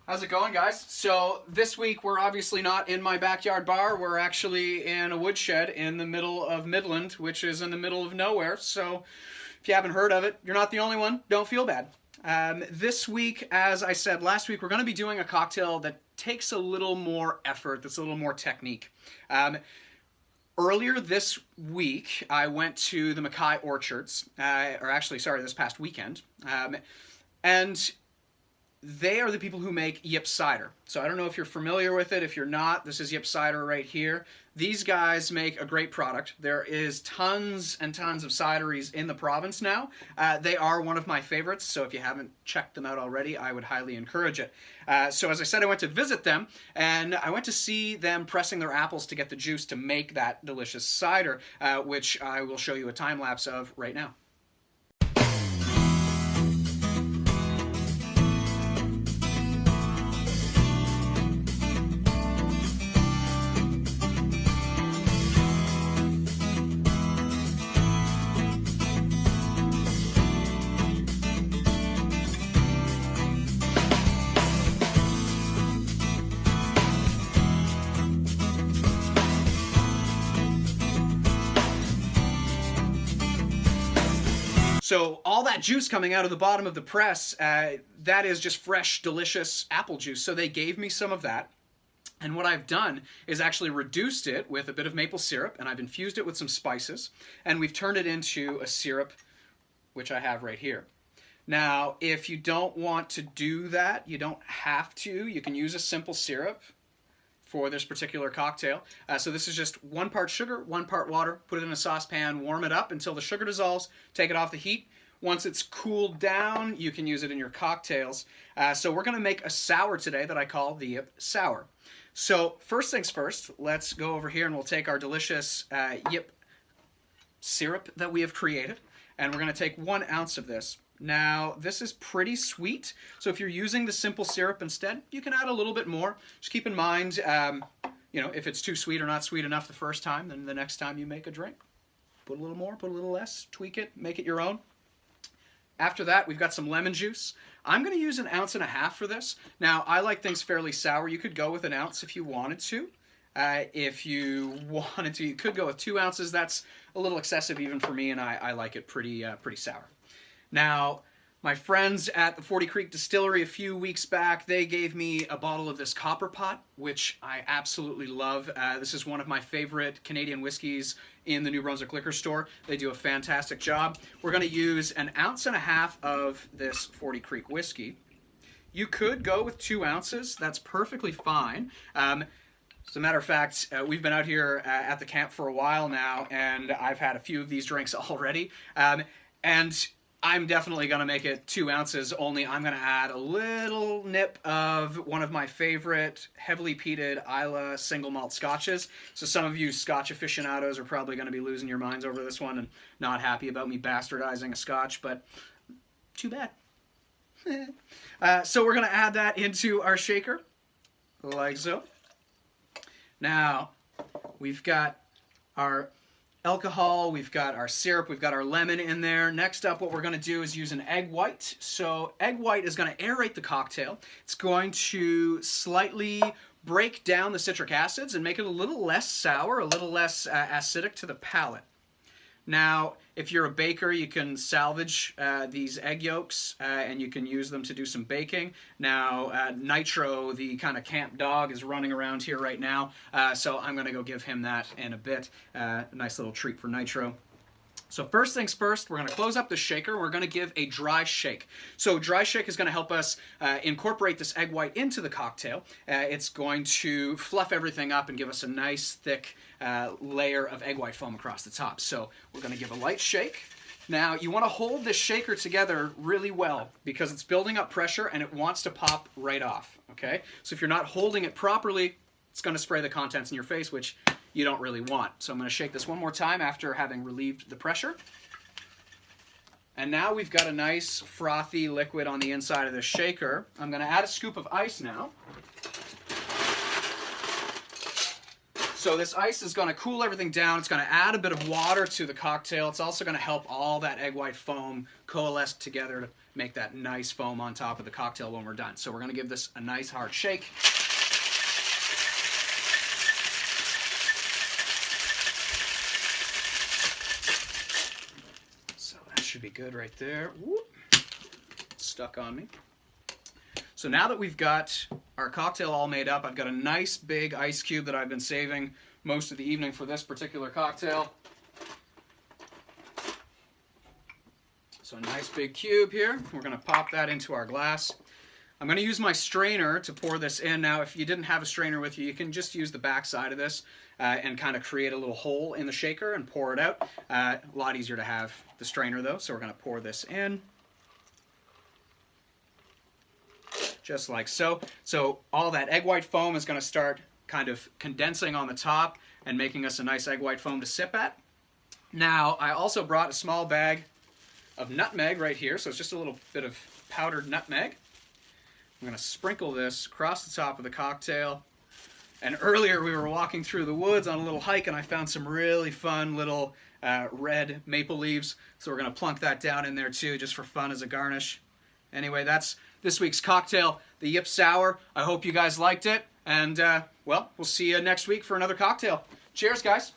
How's it going, guys? So this week we're obviously not in my backyard bar. We're actually in a woodshed in the middle of Midland, which is in the middle of nowhere. So if you haven't heard of it, you're not the only one. Don't feel bad. This week, as I said last week, we're going to be doing a cocktail that takes a little more effort, that's a little more technique. Earlier this week, I went to the Mackay Orchards, this past weekend, and they are the people who make Yip cider. So I don't know if you're familiar with it. If you're not, this is Yip cider right here. These guys make a great product. There is tons and tons of cideries in the province now. They are one of my favorites, so if you haven't checked them out already, I would highly encourage it. So as I said, I went to visit them, and I went to see them pressing their apples to get the juice to make that delicious cider, which I will show you a time lapse of right now. So all that juice coming out of the bottom of the press, that is just fresh, delicious apple juice. So they gave me some of that. And what I've done is actually reduced it with a bit of maple syrup, and I've infused it with some spices, and we've turned it into a syrup, which I have right here. Now, if you don't want to do that, you don't have to. You can use a simple syrup for this particular cocktail. So this is just 1 part sugar, 1 part water. Put it in a saucepan, warm it up until the sugar dissolves, take it off the heat. Once it's cooled down, you can use it in your cocktails. So we're going to make a sour today that I call the Yip Sour. So first things first, let's go over here and we'll take our delicious Yip syrup that we have created, and we're going to take 1 ounce of this. Now, this is pretty sweet, so if you're using the simple syrup instead, you can add a little bit more. Just keep in mind, if it's too sweet or not sweet enough the first time, then the next time you make a drink, put a little more, put a little less, tweak it, make it your own. After that, we've got some lemon juice. I'm going to use 1.5 ounces for this. Now, I like things fairly sour. You could go with 1 ounce if you wanted to. If you wanted to, you could go with 2 ounces. That's a little excessive even for me, and I like it pretty sour. Now, my friends at the 40 Creek Distillery a few weeks back, they gave me a bottle of this Copper Pot, which I absolutely love. This is one of my favorite Canadian whiskeys in the New Brunswick liquor store. They do a fantastic job. We're going to use 1.5 ounces of this 40 Creek whiskey. You could go with 2 ounces. That's perfectly fine. As a matter of fact, we've been out here at the camp for a while now, and I've had a few of these drinks already. And I'm definitely going to make it 2 ounces, only I'm going to add a little nip of one of my favorite heavily peated Islay single malt scotches. So some of you scotch aficionados are probably going to be losing your minds over this one and not happy about me bastardizing a scotch, but too bad. So we're going to add that into our shaker, like so. Now, we've got our alcohol, we've got our syrup, we've got our lemon in there. Next up, what we're going to do is use an egg white. So egg white is going to aerate the cocktail. It's going to slightly break down the citric acids and make it a little less sour, a little less acidic to the palate. Now, if you're a baker, you can salvage these egg yolks and you can use them to do some baking. Now, Nitro, the kind of camp dog, is running around here right now, so I'm going to go give him that in a bit. A nice little treat for Nitro. So first things first, we're going to close up the shaker. We're going to give a dry shake. So dry shake is going to help us incorporate this egg white into the cocktail. It's going to fluff everything up and give us a nice thick layer of egg white foam across the top. So we're going to give a light shake. Now you want to hold this shaker together really well because it's building up pressure and it wants to pop right off. Okay? So if you're not holding it properly, it's going to spray the contents in your face, which you don't really want. So I'm going to shake this one more time after having relieved the pressure. And now we've got a nice frothy liquid on the inside of the shaker. I'm going to add a scoop of ice now. So this ice is going to cool everything down. It's going to add a bit of water to the cocktail. It's also going to help all that egg white foam coalesce together to make that nice foam on top of the cocktail when we're done. So we're going to give this a nice hard shake. So that should be good right there. Whoop. Stuck on me. So now that we've got our cocktail all made up, I've got a nice big ice cube that I've been saving most of the evening for this particular cocktail. So a nice big cube here. We're going to pop that into our glass. I'm going to use my strainer to pour this in. Now, if you didn't have a strainer with you, you can just use the back side of this and kind of create a little hole in the shaker and pour it out. A lot easier to have the strainer though, so we're going to pour this in. Just like so. So all that egg white foam is going to start kind of condensing on the top and making us a nice egg white foam to sip at. Now, I also brought a small bag of nutmeg right here, so it's just a little bit of powdered nutmeg. I'm going to sprinkle this across the top of the cocktail. And earlier we were walking through the woods on a little hike and I found some really fun little red maple leaves. So we're going to plunk that down in there too, just for fun as a garnish. Anyway, that's this week's cocktail, the Yip Sour. I hope you guys liked it. And, well, we'll see you next week for another cocktail. Cheers, guys.